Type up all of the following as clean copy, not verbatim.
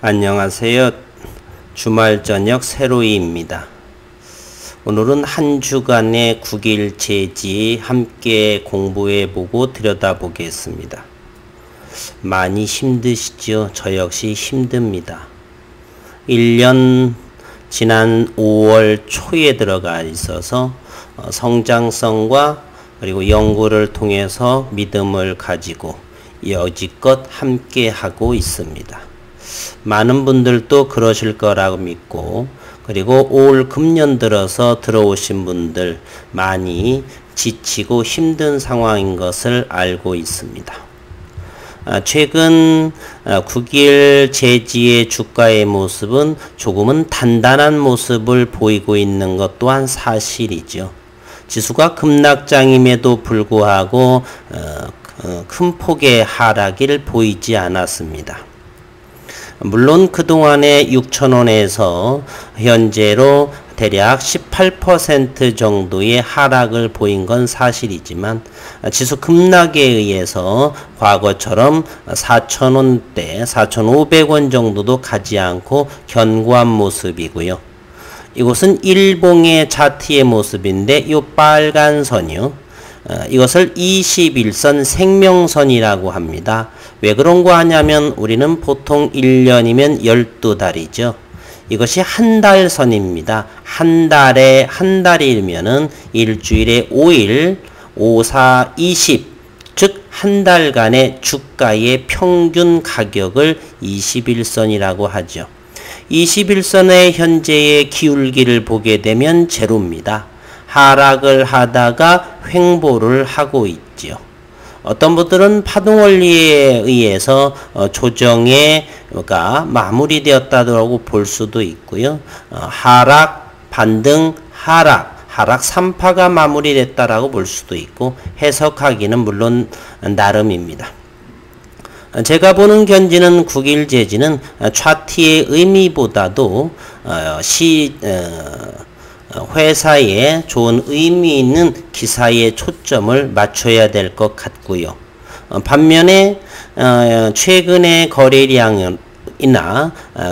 안녕하세요. 주말 저녁 세로이입니다. 오늘은 한 주간의 국일제지 함께 공부해보고 들여다보겠습니다. 많이 힘드시죠? 저 역시 힘듭니다. 1년 지난 5월 초에 들어가 있어서 성장성과 그리고 연구를 통해서 믿음을 가지고 여지껏 함께 하고 있습니다. 많은 분들도 그러실 거라고 믿고, 그리고 올 금년 들어서 들어오신 분들 많이 지치고 힘든 상황인 것을 알고 있습니다. 최근 국일 제지의 주가의 모습은 조금은 단단한 모습을 보이고 있는 것 또한 사실이죠. 지수가 급락장임에도 불구하고 큰 폭의 하락을 보이지 않았습니다. 물론 그동안에 6,000원에서 현재로 대략 18% 정도의 하락을 보인 건 사실이지만 지수 급락에 의해서 과거처럼 4,000원대, 4,500원 정도도 가지 않고 견고한 모습이고요. 이곳은 일봉의 차트의 모습인데 이 빨간 선이요. 이것을 21선 생명선이라고 합니다. 왜 그런 거 하냐면 우리는 보통 1년이면 12달이죠. 이것이 한 달선입니다. 한 달이면은 일주일에 5일, 5, 4, 20, 즉 한 달간의 주가의 평균 가격을 21선이라고 하죠. 21선의 현재의 기울기를 보게 되면 제로입니다. 하락을 하다가 횡보를 하고 있죠. 어떤 분들은 파동원리에 의해서 조정가 마무리되었다고 볼 수도 있고요. 하락, 반등, 하락 3파가 마무리됐다라고 볼 수도 있고, 해석하기는 물론 나름입니다. 제가 보는 견지는 국일제지는 차트의 의미보다도 회사에 좋은 의미 있는 기사에 초점을 맞춰야 될 것 같고요. 반면에 최근의 거래량이나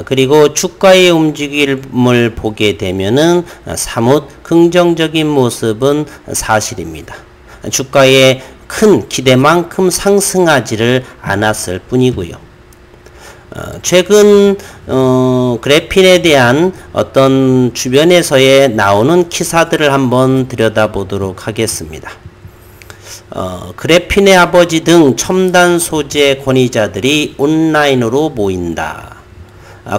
그리고 주가의 움직임을 보게 되면은 사뭇 긍정적인 모습은 사실입니다. 주가의 큰 기대만큼 상승하지를 않았을 뿐이고요. 최근 그래핀에 대한 어떤 주변에서의 나오는 기사들을 한번 들여다보도록 하겠습니다. 그래핀의 아버지 등 첨단 소재 권위자들이 온라인으로 모인다.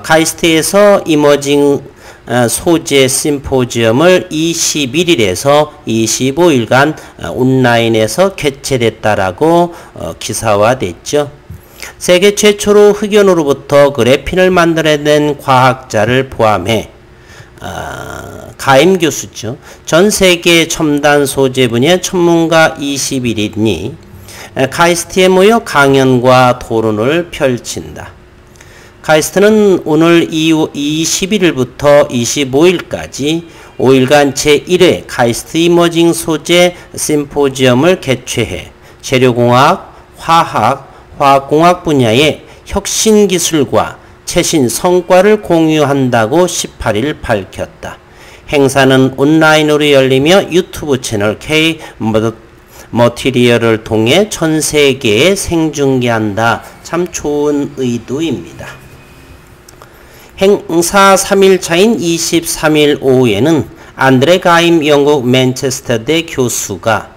카이스트에서 이머징 소재 심포지엄을 21일에서 25일간 온라인에서 개최됐다라고 기사화됐죠. 세계 최초로 흑연으로부터 그래핀을 만들어낸 과학자를 포함해 가임 교수죠. 전 세계 첨단 소재 분야 전문가 21인이 카이스트에 모여 강연과 토론을 펼친다. 카이스트는 오늘 21일부터 25일까지 5일간 제1회 카이스트 이머징 소재 심포지엄을 개최해 재료공학, 화학공학 분야의 혁신기술과 최신 성과를 공유한다고 18일 밝혔다. 행사는 온라인으로 열리며 유튜브 채널 K 머티리얼을 통해 전 세계에 생중계한다. 참 좋은 의도입니다. 행사 3일차인 23일 오후에는 안드레 가임 영국 맨체스터대 교수가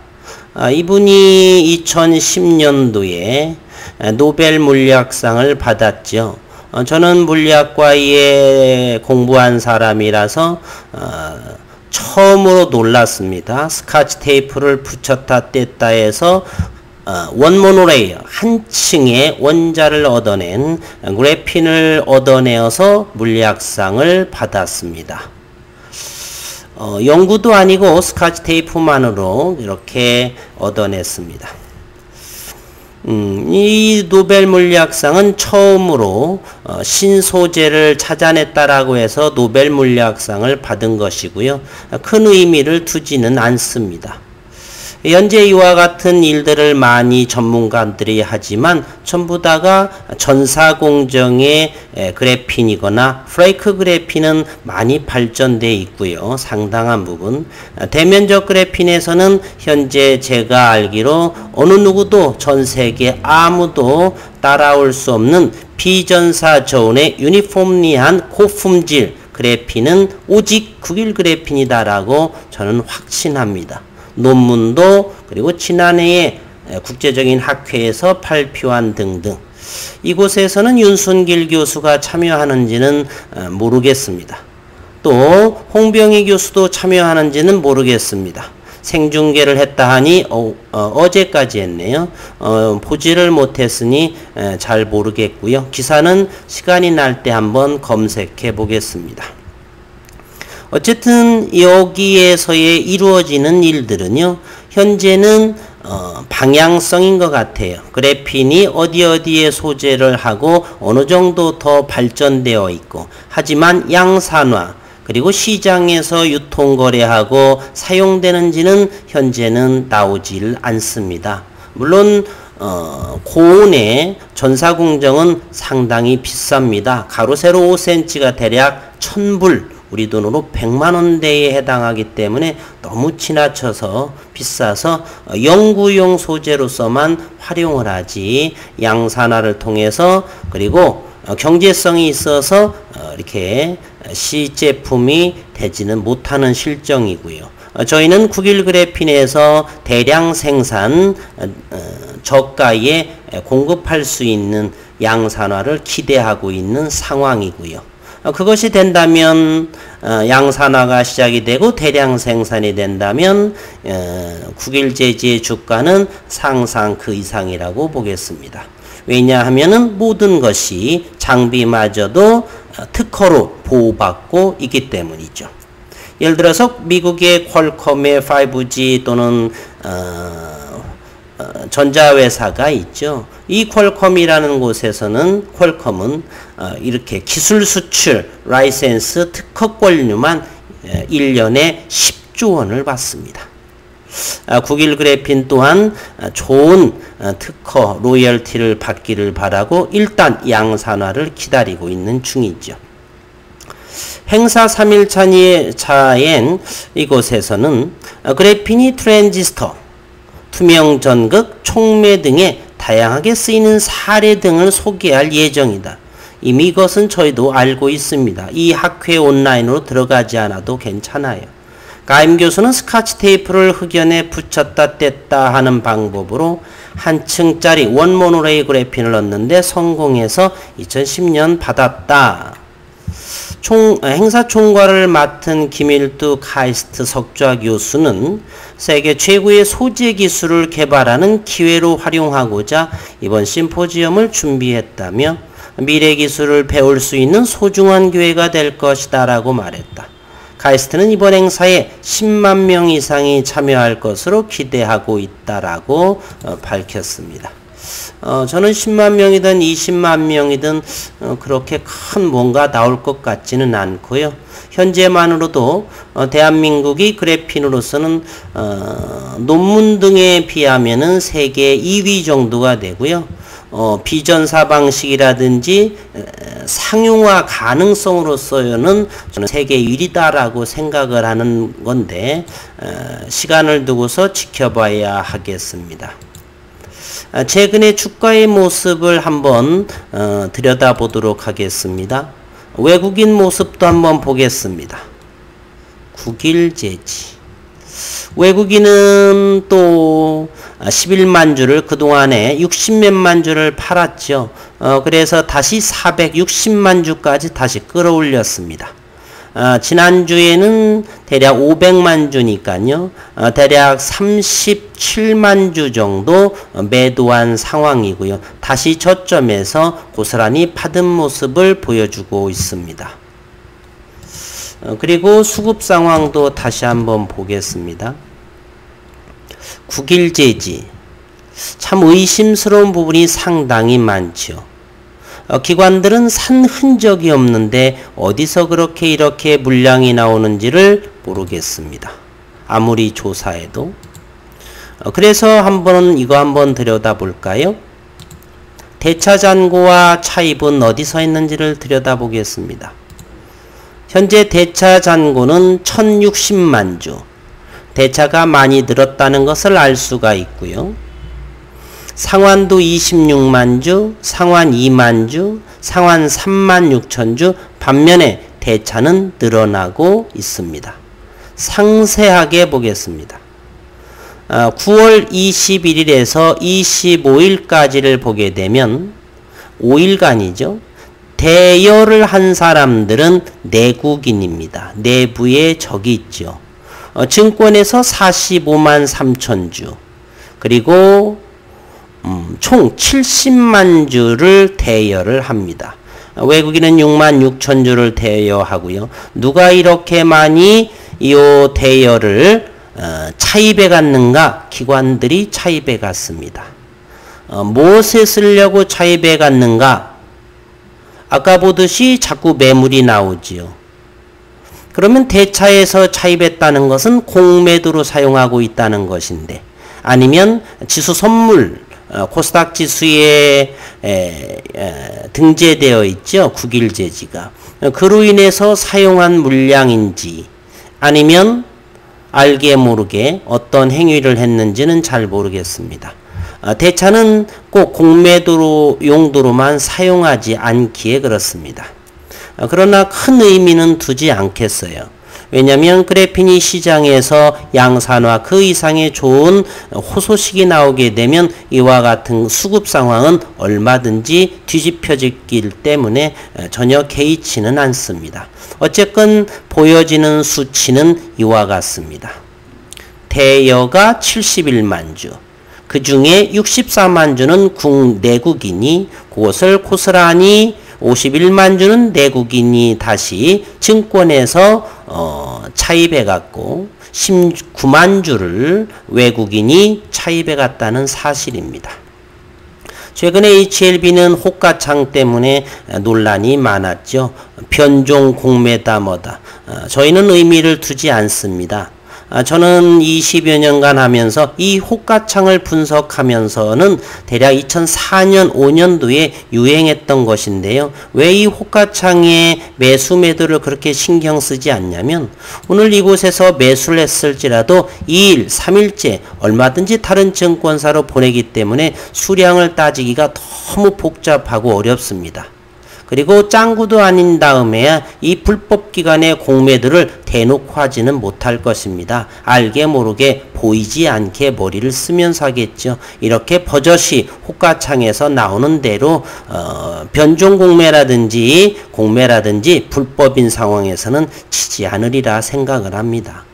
이분이 2010년도에 노벨 물리학상을 받았죠. 저는 물리학과에 공부한 사람이라서 처음으로 놀랐습니다. 스카치 테이프를 붙였다 뗐다 해서 원모노레이어 한 층의 원자를 얻어낸 그래핀을 얻어내어서 물리학상을 받았습니다. 연구도 아니고 스카치 테이프만으로 이렇게 얻어냈습니다. 이 노벨 물리학상은 처음으로 신소재를 찾아냈다라고 해서 노벨 물리학상을 받은 것이고요. 큰 의미를 두지는 않습니다. 현재 이와 같은 일들을 많이 전문가들이 하지만 전부 다가 전사공정의 그래핀이거나 플레이크 그래핀은 많이 발전되어 있고요. 상당한 부분. 대면적 그래핀에서는 현재 제가 알기로 어느 누구도 전 세계 아무도 따라올 수 없는 비전사 저온의 유니폼리한 고품질 그래핀은 오직 국일 그래핀이다라고 저는 확신합니다. 논문도 그리고 지난해에 국제적인 학회에서 발표한 등등. 이곳에서는 윤순길 교수가 참여하는지는 모르겠습니다. 또 홍병희 교수도 참여하는지는 모르겠습니다. 생중계를 했다 하니 어제까지 했네요. 보지를 못했으니 잘 모르겠고요. 기사는 시간이 날 때 한번 검색해 보겠습니다. 어쨌든 여기에서의 이루어지는 일들은요. 현재는 방향성인 것 같아요. 그래핀이 어디에 소재를 하고 어느 정도 더 발전되어 있고 하지만 양산화 그리고 시장에서 유통거래하고 사용되는지는 현재는 나오질 않습니다. 물론 고온의 전사공정은 상당히 비쌉니다. 가로 세로 5cm가 대략 1000불 우리 돈으로 100만원대에 해당하기 때문에 너무 지나쳐서 비싸서 연구용 소재로서만 활용을 하지 양산화를 통해서 그리고 경제성이 있어서 이렇게 시제품이 되지는 못하는 실정이고요. 저희는 국일 그래핀에서 대량 생산 저가에 공급할 수 있는 양산화를 기대하고 있는 상황이고요. 그것이 된다면 양산화가 시작이 되고 대량 생산이 된다면 국일 제지의 주가는 상상 그 이상이라고 보겠습니다. 왜냐하면은 모든 것이 장비마저도 특허로 보호받고 있기 때문이죠. 예를 들어서 미국의 퀄컴의 5G 또는 전자회사가 있죠. 이 퀄컴이라는 곳에서는 퀄컴은 이렇게 기술 수출, 라이센스, 특허 권료만 1년에 10조 원을 받습니다. 국일 그래핀 또한 좋은 특허, 로열티를 받기를 바라고 일단 양산화를 기다리고 있는 중이죠. 행사 3일차엔 이곳에서는 그래핀이 트랜지스터, 투명 전극, 촉매 등에 다양하게 쓰이는 사례 등을 소개할 예정이다. 이미 이것은 저희도 알고 있습니다. 이 학회 온라인으로 들어가지 않아도 괜찮아요. 가임 교수는 스카치 테이프를 흑연에 붙였다 뗐다 하는 방법으로 한 층짜리 원모노레이 그래핀을 넣는데 성공해서 2010년 받았다. 행사 총괄을 맡은 김일두 카이스트 석좌 교수는 세계 최고의 소재 기술을 개발하는 기회로 활용하고자 이번 심포지엄을 준비했다며 미래 기술을 배울 수 있는 소중한 기회가 될 것이다 라고 말했다. 카이스트는 이번 행사에 10만 명 이상이 참여할 것으로 기대하고 있다라고 밝혔습니다. 저는 10만 명이든 20만 명이든 그렇게 큰 뭔가 나올 것 같지는 않고요. 현재만으로도 대한민국이 그래핀으로서는 논문 등에 비하면은 세계 2위 정도가 되고요. 비전사 방식이라든지 상용화 가능성으로서는 저는 세계 1위다라고 생각을 하는 건데 시간을 두고서 지켜봐야 하겠습니다. 최근의 주가의 모습을 한번 들여다보도록 하겠습니다. 외국인 모습도 한번 보겠습니다. 국일 제지. 외국인은 또 11만 주를 그동안에 60몇만 주를 팔았죠. 그래서 다시 460만 주까지 다시 끌어올렸습니다. 지난주에는 대략 500만 주니까요. 대략 37만 주 정도 매도한 상황이고요. 다시 저점에서 고스란히 파든 모습을 보여주고 있습니다. 그리고 수급 상황도 다시 한번 보겠습니다. 국일 제지. 참 의심스러운 부분이 상당히 많죠. 기관들은 산 흔적이 없는데 어디서 그렇게 이렇게 물량이 나오는지를 모르겠습니다. 아무리 조사해도. 그래서 이거 한번 들여다볼까요? 대차잔고와 차입은 어디서 있는지를 들여다보겠습니다. 현재 대차잔고는 1060만 주, 대차가 많이 늘었다는 것을 알 수가 있고요. 상환도 26만 주, 상환 2만 주, 상환 3만 6천 주, 반면에 대차는 늘어나고 있습니다. 상세하게 보겠습니다. 9월 21일에서 25일까지를 보게 되면 5일간이죠. 대여를 한 사람들은 내국인입니다. 내부에 적이 있죠. 증권에서 45만 3천 주, 그리고 총 70만 주를 대여를 합니다. 외국인은 6만 6천 주를 대여하고요. 누가 이렇게 많이 이 대여를 차입해 갔는가? 기관들이 차입해 갔습니다. 무엇에 쓰려고 차입해 갔는가? 아까 보듯이 자꾸 매물이 나오지요. 그러면 대차에서 차입했다는 것은 공매도로 사용하고 있다는 것인데, 아니면 지수 선물, 코스닥 지수에 등재되어 있죠. 국일제지가. 그로 인해서 사용한 물량인지, 아니면 알게 모르게 어떤 행위를 했는지는 잘 모르겠습니다. 대차는 꼭 공매도 용도로만 사용하지 않기에 그렇습니다. 그러나 큰 의미는 두지 않겠어요. 왜냐하면 그래핀이 시장에서 양산화 그 이상의 좋은 호소식이 나오게 되면 이와 같은 수급 상황은 얼마든지 뒤집혀지기 때문에 전혀 개의치는 않습니다. 어쨌건 보여지는 수치는 이와 같습니다. 대여가 71만 주, 그 중에 64만 주는 내국인이, 그것을 고스란히 51만 주는 내국인이 다시 증권에서 차입해 갔고 19만 주를 외국인이 차입해 갔다는 사실입니다. 최근에 HLB는 호가창 때문에 논란이 많았죠. 변종 공매다 뭐다. 저희는 의미를 두지 않습니다. 저는 20여 년간 하면서 이 호가창을 분석하면서는 대략 2004년 5년도에 유행했던 것인데요. 왜 이 호가창의 매수 매도를 그렇게 신경 쓰지 않냐면, 오늘 이곳에서 매수를 했을지라도 2일, 3일째 얼마든지 다른 증권사로 보내기 때문에 수량을 따지기가 너무 복잡하고 어렵습니다. 그리고 짱구도 아닌 다음에야 이 불법 기관의 공매도를 대놓고 하지는 못할 것입니다. 알게 모르게 보이지 않게 머리를 쓰면서 하겠죠. 이렇게 버젓이 호가창에서 나오는 대로 변종 공매라든지 불법인 상황에서는 치지 않으리라 생각을 합니다.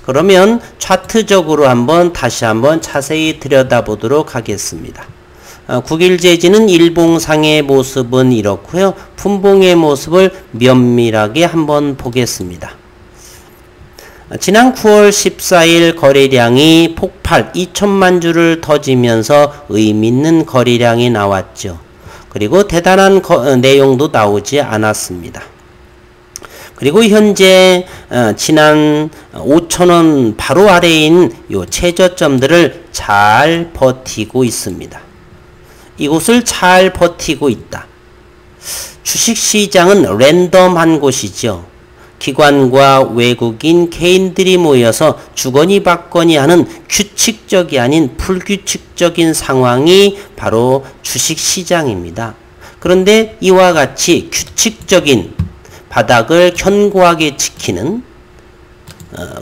그러면 차트적으로 다시 한번 자세히 들여다보도록 하겠습니다. 국일제지는 일봉상의 모습은 이렇고요. 분봉의 모습을 면밀하게 한번 보겠습니다. 지난 9월 14일 거래량이 폭발 2천만 주를 터지면서 의미있는 거래량이 나왔죠. 그리고 대단한 내용도 나오지 않았습니다. 그리고 현재 지난 5,000원 바로 아래인 요 최저점들을 잘 버티고 있습니다. 이곳을 잘 버티고 있다. 주식시장은 랜덤한 곳이죠. 기관과 외국인, 개인들이 모여서 주거니 받거니 하는 규칙적이 아닌 불규칙적인 상황이 바로 주식시장입니다. 그런데 이와 같이 규칙적인 바닥을 견고하게 지키는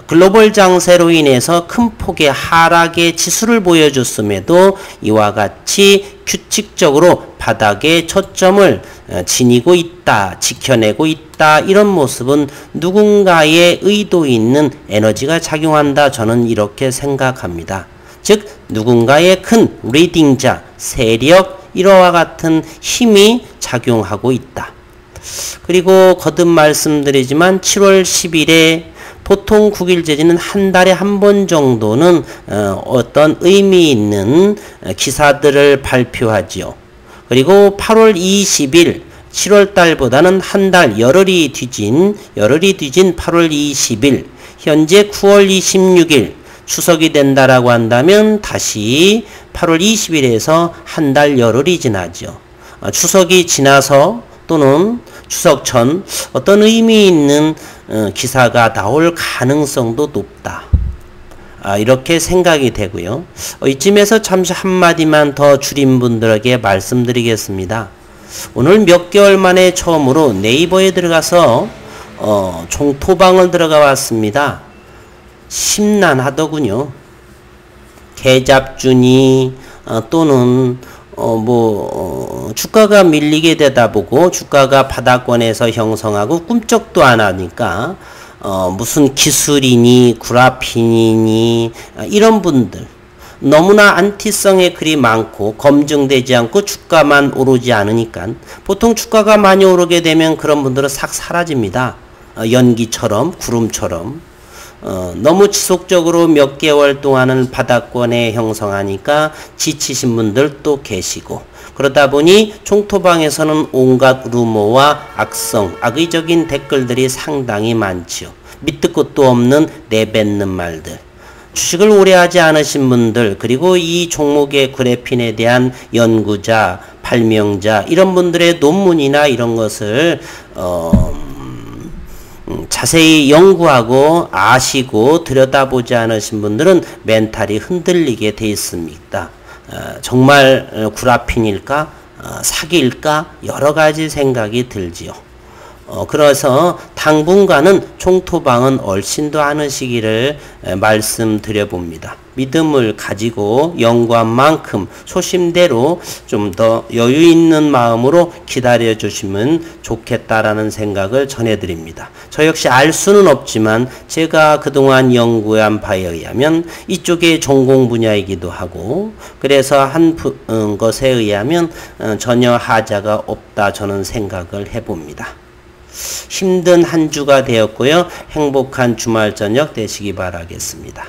글로벌 장세로 인해서 큰 폭의 하락의 지수를 보여줬음에도 이와 같이 규칙적으로 바닥에 초점을 지니고 있다, 지켜내고 있다, 이런 모습은 누군가의 의도 있는 에너지가 작용한다, 저는 이렇게 생각합니다. 즉 누군가의 큰 리딩자, 세력, 이와 같은 힘이 작용하고 있다. 그리고 거듭 말씀드리지만 7월 10일에 보통 국일제지는 한 달에 한 번 정도는 어떤 의미 있는 기사들을 발표하지요. 그리고 8월 20일 7월 달보다는 한 달 열흘이 뒤진 8월 20일, 현재 9월 26일 추석이 된다라고 한다면 다시 8월 20일에서 한 달 열흘이 지나죠. 추석이 지나서 또는 추석 전 어떤 의미 있는 기사가 나올 가능성도 높다. 이렇게 생각이 되고요. 이쯤에서 잠시 한마디만 더 줄인 분들에게 말씀드리겠습니다. 오늘 몇 개월 만에 처음으로 네이버에 들어가서 총토방을 들어가 왔습니다. 심란하더군요. 계잡준이 또는 주가가 밀리게 되다 보고 주가가 바닥권에서 형성하고 꿈쩍도 안 하니까 무슨 기술이니 구라핀이니 이런 분들 너무나 안티성의 글이 많고 검증되지 않고 주가만 오르지 않으니까 보통 주가가 많이 오르게 되면 그런 분들은 싹 사라집니다. 연기처럼 구름처럼 너무 지속적으로 몇 개월 동안은 바닥권에 형성하니까 지치신 분들도 계시고 그러다 보니 총토방에서는 온갖 루머와 악성, 악의적인 댓글들이 상당히 많지요. 밑도 끝도 없는 내뱉는 말들. 주식을 오래 하지 않으신 분들 그리고 이 종목의 그래핀에 대한 연구자, 발명자 이런 분들의 논문이나 이런 것을 자세히 연구하고 아시고 들여다보지 않으신 분들은 멘탈이 흔들리게 돼 있습니다. 정말 구라핀일까? 사기일까? 여러 가지 생각이 들지요. 그래서 당분간은 총토방은 얼씬도 않으시기를 말씀드려 봅니다. 믿음을 가지고 연구한 만큼 소심대로 좀 더 여유 있는 마음으로 기다려 주시면 좋겠다라는 생각을 전해드립니다. 저 역시 알 수는 없지만 제가 그동안 연구한 바에 의하면 이쪽의 전공 분야이기도 하고 그래서 한 것에 의하면 전혀 하자가 없다 저는 생각을 해봅니다. 힘든 한 주가 되었고요. 행복한 주말 저녁 되시기 바라겠습니다.